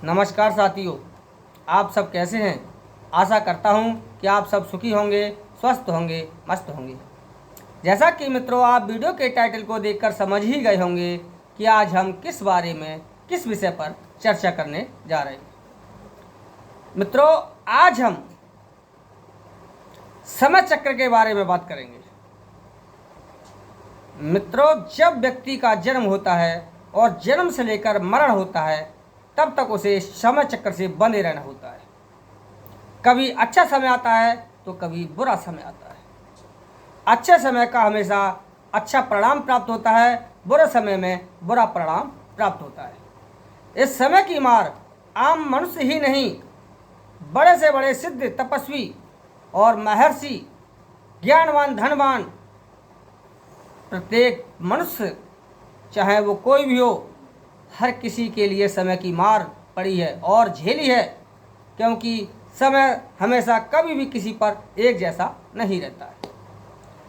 नमस्कार साथियों, आप सब कैसे हैं। आशा करता हूं कि आप सब सुखी होंगे, स्वस्थ होंगे, मस्त होंगे। जैसा कि मित्रों आप वीडियो के टाइटल को देखकर समझ ही गए होंगे कि आज हम किस बारे में, किस विषय पर चर्चा करने जा रहे हैं। मित्रों आज हम समय चक्र के बारे में बात करेंगे। मित्रों जब व्यक्ति का जन्म होता है और जन्म से लेकर मरण होता है तब तक उसे समय चक्र से बंधे रहना होता है। कभी अच्छा समय आता है तो कभी बुरा समय आता है। अच्छे समय का हमेशा अच्छा परिणाम प्राप्त होता है, बुरे समय में बुरा परिणाम प्राप्त होता है। इस समय की मार आम मनुष्य ही नहीं, बड़े से बड़े सिद्ध तपस्वी और महर्षि, ज्ञानवान, धनवान, प्रत्येक मनुष्य चाहे वो कोई भी हो, हर किसी के लिए समय की मार पड़ी है और झेली है, क्योंकि समय हमेशा कभी भी किसी पर एक जैसा नहीं रहता है।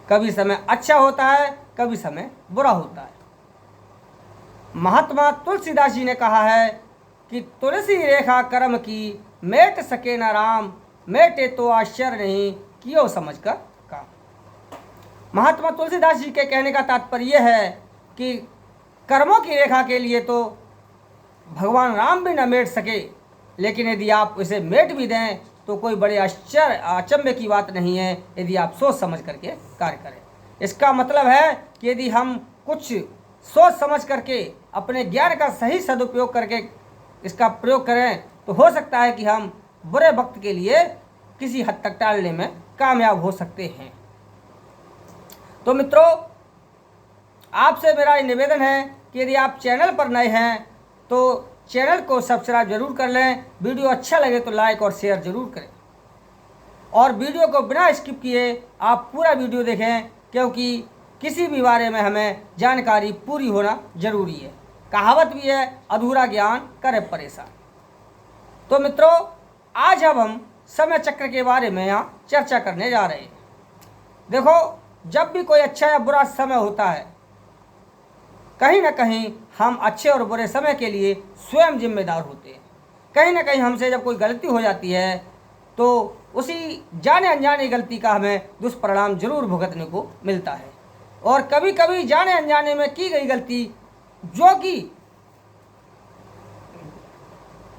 कभी समय अच्छा होता है, कभी समय बुरा होता है। महात्मा तुलसीदास जी ने कहा है कि तुलसी रेखा कर्म की, मेट सके न राम, मेटे तो आश्चर्य नहीं, कियो समझ कर काम। महात्मा तुलसीदास जी के कहने का तात्पर्य है कि कर्मों की रेखा के लिए तो भगवान राम भी न मेट सके, लेकिन यदि आप इसे मेट भी दें तो कोई बड़े अचंभे की बात नहीं है यदि आप सोच समझ करके कार्य करें। इसका मतलब है कि यदि हम कुछ सोच समझ करके अपने ज्ञान का सही सदुपयोग करके इसका प्रयोग करें तो हो सकता है कि हम बुरे वक्त के लिए किसी हद तक टालने में कामयाब हो सकते हैं। तो मित्रों आपसे मेरा निवेदन है कि यदि आप चैनल पर नए हैं तो चैनल को सब्सक्राइब जरूर कर लें। वीडियो अच्छा लगे तो लाइक और शेयर जरूर करें और वीडियो को बिना स्किप किए आप पूरा वीडियो देखें, क्योंकि किसी भी बारे में हमें जानकारी पूरी होना जरूरी है। कहावत भी है, अधूरा ज्ञान करे परेशान। तो मित्रों आज अब हम समय चक्र के बारे में यहाँ चर्चा करने जा रहे हैं। देखो जब भी कोई अच्छा या बुरा समय होता है, कहीं ना कहीं हम अच्छे और बुरे समय के लिए स्वयं जिम्मेदार होते हैं। कहीं ना कहीं हमसे जब कोई गलती हो जाती है तो उसी जाने अनजाने गलती का हमें दुष्परिणाम जरूर भुगतने को मिलता है। और कभी कभी जाने अनजाने में की गई गलती जो कि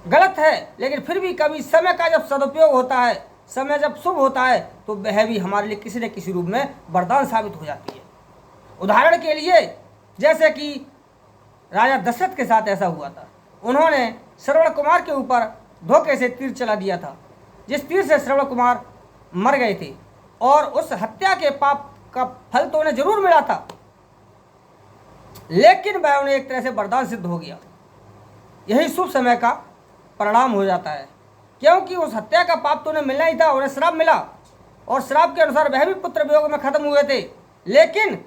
गलत है, लेकिन फिर भी कभी समय का जब सदुपयोग होता है, समय जब शुभ होता है तो वह भी हमारे लिए किसी न किसी रूप में वरदान साबित हो जाती है। उदाहरण के लिए जैसे कि राजा दशरथ के साथ ऐसा हुआ था। उन्होंने श्रवण कुमार के ऊपर धोखे से तीर चला दिया था, जिस तीर से श्रवण कुमार मर गए थे और उस हत्या के पाप का फल तो उन्हें जरूर मिला था, लेकिन वह उन्हें एक तरह से वरदान सिद्ध हो गया। यही शुभ समय का परिणाम हो जाता है, क्योंकि उस हत्या का पाप तो उन्हें मिलना ही था, उन्हें श्राप मिला और श्राप के अनुसार वह भी पुत्र वियोग में खत्म हुए थे। लेकिन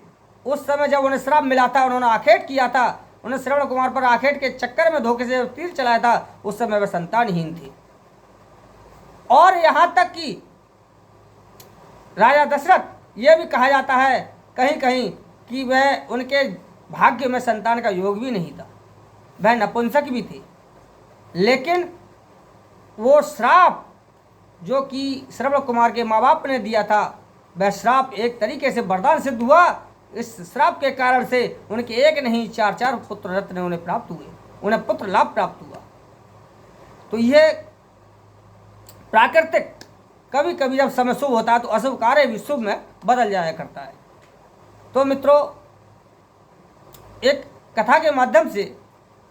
उस समय जब उन्हें श्राप मिला था, उन्होंने आखेट किया था, उन्हें श्रवण कुमार पर आखेट के चक्कर में धोखे से तीर चलाया था, उस समय वह संतानहीन थे। और यहां तक कि राजा दशरथ यह भी कहा जाता है कहीं कहीं कि वह उनके भाग्य में संतान का योग भी नहीं था, वह नपुंसक भी थे। लेकिन वो श्राप जो कि श्रवण कुमार के माँ बाप ने दिया था, वह श्राप एक तरीके से वरदान सिद्ध हुआ। इस श्राप के कारण से उनके एक नहीं चार पुत्र रत्न उन्हें प्राप्त हुए, उन्हें पुत्र लाभ प्राप्त हुआ। तो यह प्राकृतिक, कभी कभी जब समय शुभ होता है तो अशुभ कार्य भी शुभ में बदल जाया करता है। तो मित्रों एक कथा के माध्यम से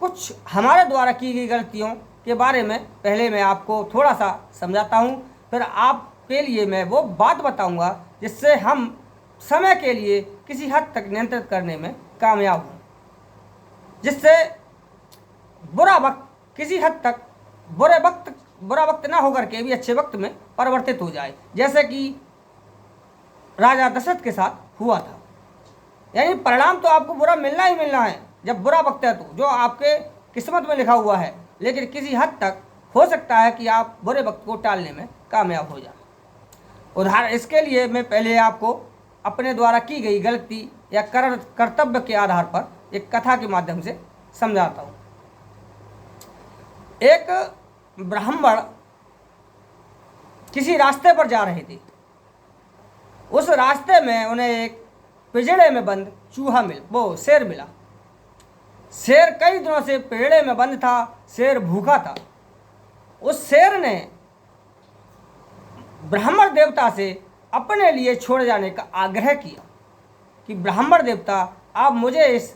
कुछ हमारे द्वारा की गई गलतियों के बारे में पहले मैं आपको थोड़ा सा समझाता हूँ, फिर आपके लिए मैं वो बात बताऊँगा जिससे हम समय के लिए किसी हद तक नियंत्रित करने में कामयाब हों, जिससे बुरा वक्त किसी हद तक बुरा वक्त ना होकर के भी अच्छे वक्त में परिवर्तित हो जाए, जैसे कि राजा दशरथ के साथ हुआ था। यानी परिणाम तो आपको बुरा मिलना ही मिलना है जब बुरा वक्त है, तो जो आपके किस्मत में लिखा हुआ है, लेकिन किसी हद तक हो सकता है कि आप बुरे वक्त को टालने में कामयाब हो जाए। उदाहरण इसके लिए मैं पहले आपको अपने द्वारा की गई गलती या कर्तव्य के आधार पर एक कथा के माध्यम से समझाता हूँ। एक ब्राह्मण किसी रास्ते पर जा रहे थे। उस रास्ते में उन्हें एक पिंजड़े में बंद शेर मिला। शेर कई दिनों से पिंजड़े में बंद था, शेर भूखा था। उस शेर ने ब्राह्मण देवता से अपने लिए छोड़ जाने का आग्रह किया कि ब्राह्मण देवता, आप मुझे इस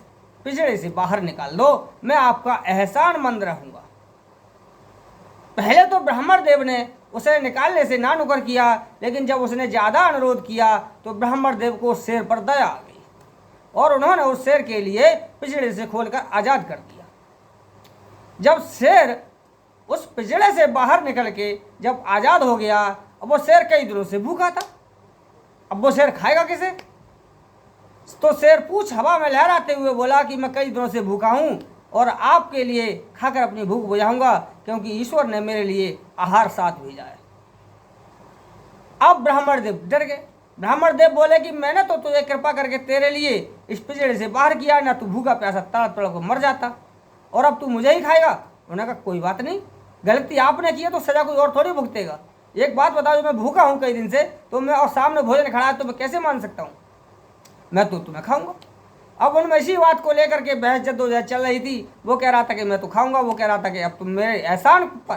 पिंजड़े से बाहर निकाल दो, मैं आपका एहसानमंद रहूंगा। पहले तो ब्राह्मण देव ने उसे निकालने से ना नुकर किया, लेकिन जब उसने ज़्यादा अनुरोध किया तो ब्राह्मण देव को उस शेर पर दया आ गई और उन्होंने उस शेर के लिए पिंजड़े से खोलकर आज़ाद कर दिया। जब शेर उस पिंजड़े से बाहर निकल के जब आज़ाद हो गया, अब वो शेर कई दिनों से भूखा था। अब वो शेर खाएगा किसे? तो शेर पूंछ हवा में लहराते हुए बोला कि मैं कई दिनों से भूखा हूँ और आपके लिए खाकर अपनी भूख बुझाऊंगा, क्योंकि ईश्वर ने मेरे लिए आहार साथ भेजा है। अब ब्राह्मण देव डर गए। ब्राह्मण देव बोले कि मैंने तो तुझे कृपा करके तेरे लिए इस पिंजड़े से बाहर किया, ना तू भूखा प्यासा तड़प तड़प मर जाता और अब तू मुझे ही खाएगा। उन्होंने कहा कोई बात नहीं, गलती आपने की है तो सजा कोई और थोड़ी भुगतेगा। एक बात बताओ, मैं भूखा हूँ कई दिन से, तो मैं और सामने भोजन खड़ा है तो मैं कैसे मान सकता हूँ? मैं तो तुम्हें खाऊंगा। अब उनमें इसी बात को लेकर के बहस जद्दोजहद चल रही थी। वो कह रहा था कि मैं तो खाऊंगा, वो कह रहा था कि अब तुम मेरे एहसान पर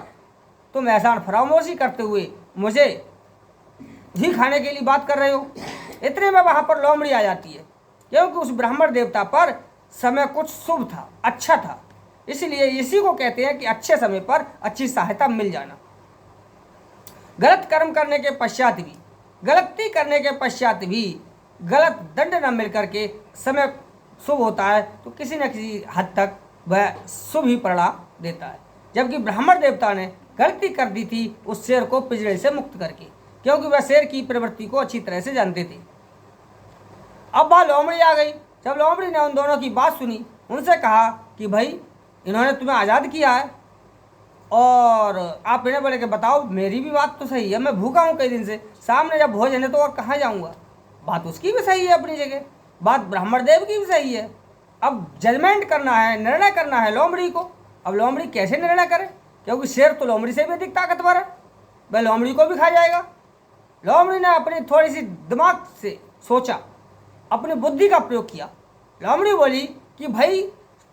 तुम एहसान फरामोशी करते हुए मुझे ही खाने के लिए बात कर रहे हो। इतने में वहाँ पर लोमड़ी आ जाती है, क्योंकि उस ब्राह्मण देवता पर समय कुछ शुभ था, अच्छा था, इसलिए इसी को कहते हैं कि अच्छे समय पर अच्छी सहायता मिल जाना। गलत कर्म करने के पश्चात भी, गलती करने के पश्चात भी गलत दंड न मिल करके समय शुभ होता है तो किसी न किसी हद तक वह शुभ ही परिणाम देता है। जबकि ब्राह्मण देवता ने गलती कर दी थी उस शेर को पिंजड़े से मुक्त करके, क्योंकि वह शेर की प्रवृत्ति को अच्छी तरह से जानते थे। अब वह लोमड़ी आ गई। जब लोमड़ी ने उन दोनों की बात सुनी, उनसे कहा कि भाई इन्होंने तुम्हें आज़ाद किया है और आप इन्हें बोले कि बताओ मेरी भी बात तो सही है, मैं भूखा हूँ कई दिन से, सामने जब भोजन है तो और कहाँ जाऊँगा। बात उसकी भी सही है अपनी जगह, बात ब्राह्मण देव की भी सही है। अब जजमेंट करना है, निर्णय करना है लोमड़ी को। अब लोमड़ी कैसे निर्णय करे, क्योंकि शेर तो लोमड़ी से भी अधिक ताकतवर है, वह लोमड़ी को भी खा जाएगा। लोमड़ी ने अपनी थोड़ी सी दिमाग से सोचा, अपनी बुद्धि का प्रयोग किया। लोमड़ी बोली कि भाई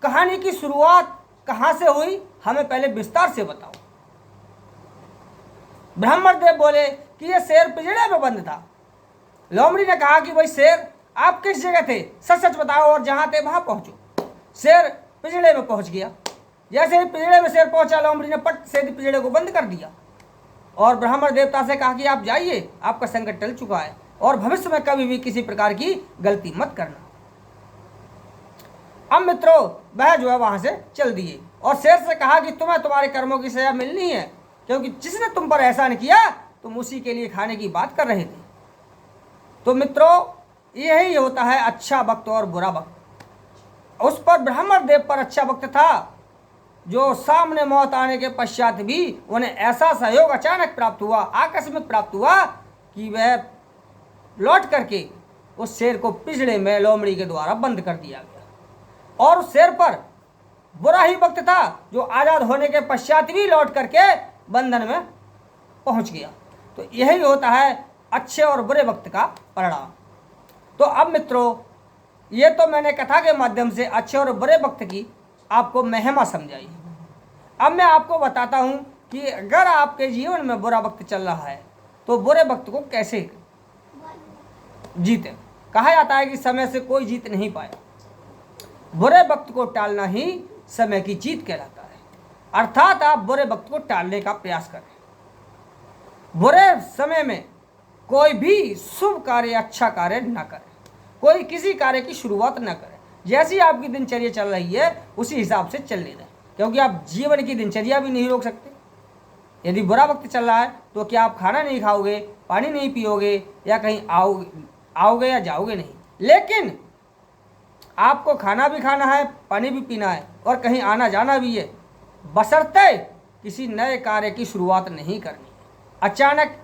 कहानी की शुरुआत कहाँ से हुई, हमें पहले विस्तार से बताओ। ब्राह्मण देव बोले कि यह शेर पिंजड़े में बंद था। लोमड़ी ने कहा कि भाई शेर आप किस जगह थे, सच सच बताओ और जहाँ थे वहाँ पहुँचो। शेर पिंजड़े में पहुँच गया। जैसे ही पिंजड़े में शेर पहुँचा, लोमड़ी ने पट से पिंजड़े को बंद कर दिया और ब्राह्मण देवता से कहा कि आप जाइए, आपका संकट टल चुका है और भविष्य में कभी भी किसी प्रकार की गलती मत करना। अब मित्रों वह जो है वहाँ से चल दिए और शेर से कहा कि तुम्हें तुम्हारे कर्मों की सजा मिलनी है, क्योंकि जिसने तुम पर एहसान किया तुम उसी के लिए खाने की बात कर रहे थे। तो मित्रों यही होता है अच्छा वक्त और बुरा वक्त। उस पर ब्राह्मण देव पर अच्छा वक्त था, जो सामने मौत आने के पश्चात भी उन्हें ऐसा सहयोग अचानक प्राप्त हुआ, आकस्मिक प्राप्त हुआ कि वह लौट करके उस शेर को पिंजड़े में लोमड़ी के द्वारा बंद कर दिया गया। और उस शेर पर बुरा ही वक्त था, जो आज़ाद होने के पश्चात भी लौट करके बंधन में पहुंच गया। तो यही होता है अच्छे और बुरे वक्त का परिणाम। तो अब मित्रों ये तो मैंने कथा के माध्यम से अच्छे और बुरे वक्त की आपको महिमा समझाई। अब मैं आपको बताता हूँ कि अगर आपके जीवन में बुरा वक्त चल रहा है तो बुरे वक्त को कैसे जीते। कहा जाता है कि समय से कोई जीत नहीं पाया, बुरे वक्त को टालना ही समय की जीत कहलाता है। अर्थात आप बुरे वक्त को टालने का प्रयास करें। बुरे समय में कोई भी शुभ कार्य, अच्छा कार्य न करें, कोई किसी कार्य की शुरुआत न करें। जैसी आपकी दिनचर्या चल रही है उसी हिसाब से चलने दें, क्योंकि आप जीवन की दिनचर्या भी नहीं रोक सकते। यदि बुरा वक्त चल रहा है तो क्या आप खाना नहीं खाओगे, पानी नहीं पियोगे या कहीं आओगे या जाओगे नहीं। लेकिन आपको खाना भी खाना है, पानी भी पीना है और कहीं आना जाना भी है, बशर्ते किसी नए कार्य की शुरुआत नहीं करनी। अचानक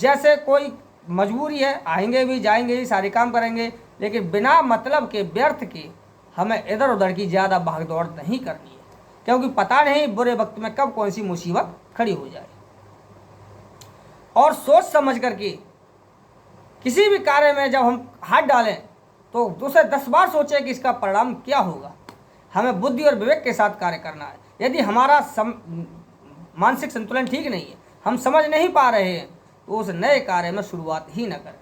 जैसे कोई मजबूरी है, आएंगे भी जाएंगे ही, सारे काम करेंगे, लेकिन बिना मतलब के व्यर्थ के हमें इधर उधर की ज़्यादा भागदौड़ नहीं करनी है। क्योंकि पता नहीं बुरे वक्त में कब कौन सी मुसीबत खड़ी हो जाए। और सोच समझ करके किसी भी कार्य में जब हम हाथ डालें तो दूसरे 10 बार सोचें कि इसका परिणाम क्या होगा। हमें बुद्धि और विवेक के साथ कार्य करना है। यदि हमारा मानसिक संतुलन ठीक नहीं है, हम समझ नहीं पा रहे हैं, तो उस नए कार्य में शुरुआत ही न करें,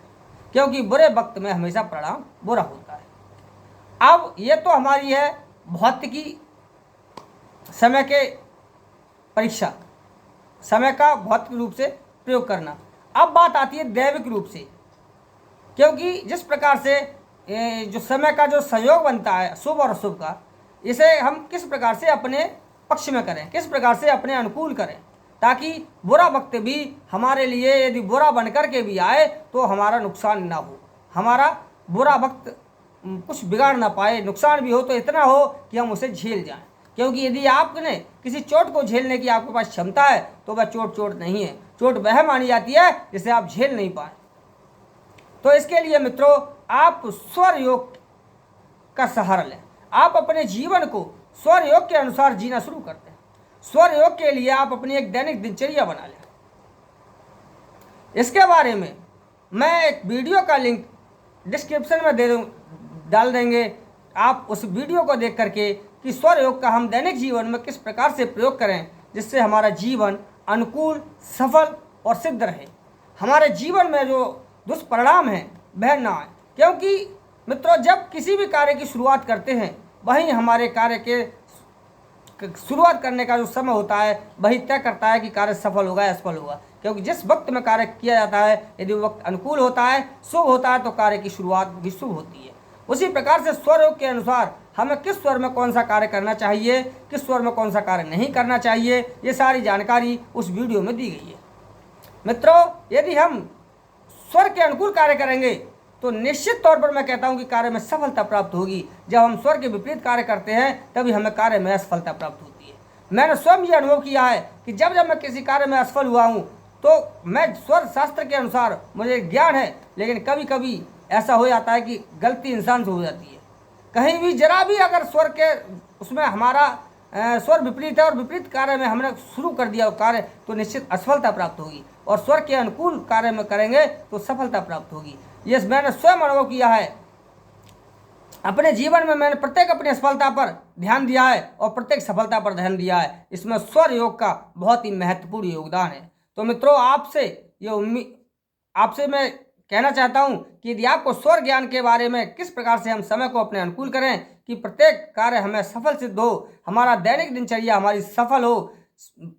क्योंकि बुरे वक्त में हमेशा परिणाम बुरा होता है। अब ये तो हमारी है भौतिकी समय के परीक्षा, समय का भौतिक रूप से प्रयोग करना। अब बात आती है दैविक रूप से, क्योंकि जिस प्रकार से जो समय का जो संयोग बनता है शुभ और अशुभ का, इसे हम किस प्रकार से अपने पक्ष में करें, किस प्रकार से अपने अनुकूल करें, ताकि बुरा वक्त भी हमारे लिए यदि बुरा बन कर के भी आए तो हमारा नुकसान ना हो, हमारा बुरा वक्त कुछ बिगाड़ ना पाए, नुकसान भी हो तो इतना हो कि हम उसे झेल जाएं। क्योंकि यदि आपने किसी चोट को झेलने की आपके पास क्षमता है तो वह चोट नहीं है, चोट वह मानी जाती है जिसे आप झेल नहीं पाए। तो इसके लिए मित्रों आप स्वर योग का सहारा लें। आप अपने जीवन को स्वर योग के अनुसार जीना शुरू करते हैं। स्वर योग के लिए आप अपनी एक दैनिक दिनचर्या बना लें। इसके बारे में मैं एक वीडियो का लिंक डिस्क्रिप्शन में डाल देंगे। आप उस वीडियो को देख करके कि स्वर योग का हम दैनिक जीवन में किस प्रकार से प्रयोग करें जिससे हमारा जीवन अनुकूल, सफल और सिद्ध रहे, हमारे जीवन में जो दुष्परिणाम है वह ना आए। क्योंकि मित्रों जब किसी भी कार्य की शुरुआत करते हैं वहीं हमारे कार्य के शुरुआत करने का जो समय होता है वही तय करता है कि कार्य सफल होगा या असफल होगा। क्योंकि जिस वक्त में कार्य किया जाता है यदि वक्त अनुकूल होता है, शुभ होता है, तो कार्य की शुरुआत भी शुभ होती है। उसी प्रकार से स्वर योग के अनुसार हमें किस स्वर में कौन सा कार्य करना चाहिए, किस स्वर में कौन सा कार्य नहीं करना चाहिए, ये सारी जानकारी उस वीडियो में दी गई है। मित्रों यदि हम स्वर के अनुकूल कार्य करेंगे तो निश्चित तौर पर मैं कहता हूं कि कार्य में सफलता प्राप्त होगी। जब हम स्वर के विपरीत कार्य करते हैं तभी हमें कार्य में असफलता प्राप्त होती है। मैंने स्वयं ये अनुभव किया है कि जब मैं किसी कार्य में असफल हुआ हूं तो मैं स्वर शास्त्र के अनुसार मुझे ज्ञान है, लेकिन कभी कभी ऐसा हो जाता है कि गलती इंसान से हो जाती है। कहीं भी जरा भी अगर स्वर के उसमें हमारा स्वर विपरीत है और विपरीत कार्य में हमने शुरू कर दिया कार्य तो निश्चित असफलता प्राप्त होगी, और स्वर के अनुकूल कार्य में करेंगे तो सफलता प्राप्त होगी। ये मैंने स्वयं अनुभव किया है अपने जीवन में। मैंने प्रत्येक अपनी असफलता पर ध्यान दिया है और प्रत्येक सफलता पर ध्यान दिया है। इसमें स्वर योग का बहुत ही महत्वपूर्ण योगदान है। तो मित्रों आपसे मैं कहना चाहता हूं कि यदि आपको स्वर ज्ञान के बारे में किस प्रकार से हम समय को अपने अनुकूल करें कि प्रत्येक कार्य हमें सफल सिद्ध हो, हमारा दैनिक दिनचर्या हमारी सफल हो,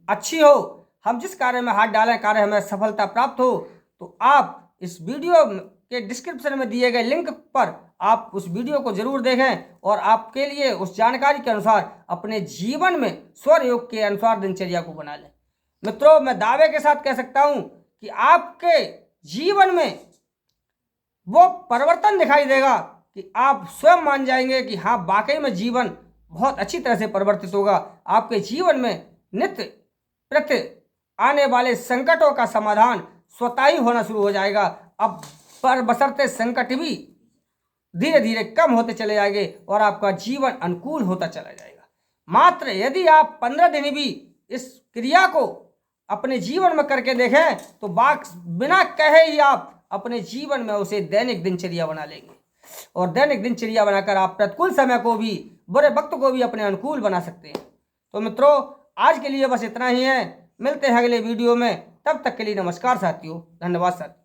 अच्छी हो, हम जिस कार्य में हाथ डालें कार्य हमें सफलता प्राप्त हो, तो आप इस वीडियो के डिस्क्रिप्शन में दिए गए लिंक पर आप उस वीडियो को जरूर देखें और आपके लिए उस जानकारी के अनुसार अपने जीवन में स्वर योग के अनुसार दिनचर्या को बना लें। मित्रों मैं दावे के साथ कह सकता हूं कि आपके जीवन में वो परिवर्तन दिखाई देगा कि आप स्वयं मान जाएंगे कि हाँ वाकई में जीवन बहुत अच्छी तरह से परिवर्तित होगा। आपके जीवन में नित्य प्रति आने वाले संकटों का समाधान स्वतः ही होना शुरू हो जाएगा। अब पर बशर्ते संकट भी धीरे धीरे कम होते चले जाएंगे और आपका जीवन अनुकूल होता चला जाएगा। मात्र यदि आप 15 दिन भी इस क्रिया को अपने जीवन में करके देखें तो बिना कहे ही आप अपने जीवन में उसे दैनिक दिनचर्या बना लेंगे, और दैनिक दिनचर्या बनाकर आप प्रतिकूल समय को भी, बुरे वक्त को भी अपने अनुकूल बना सकते हैं। तो मित्रों आज के लिए बस इतना ही है। मिलते हैं अगले वीडियो में, तब तक के लिए नमस्कार साथियों, धन्यवाद साथियों।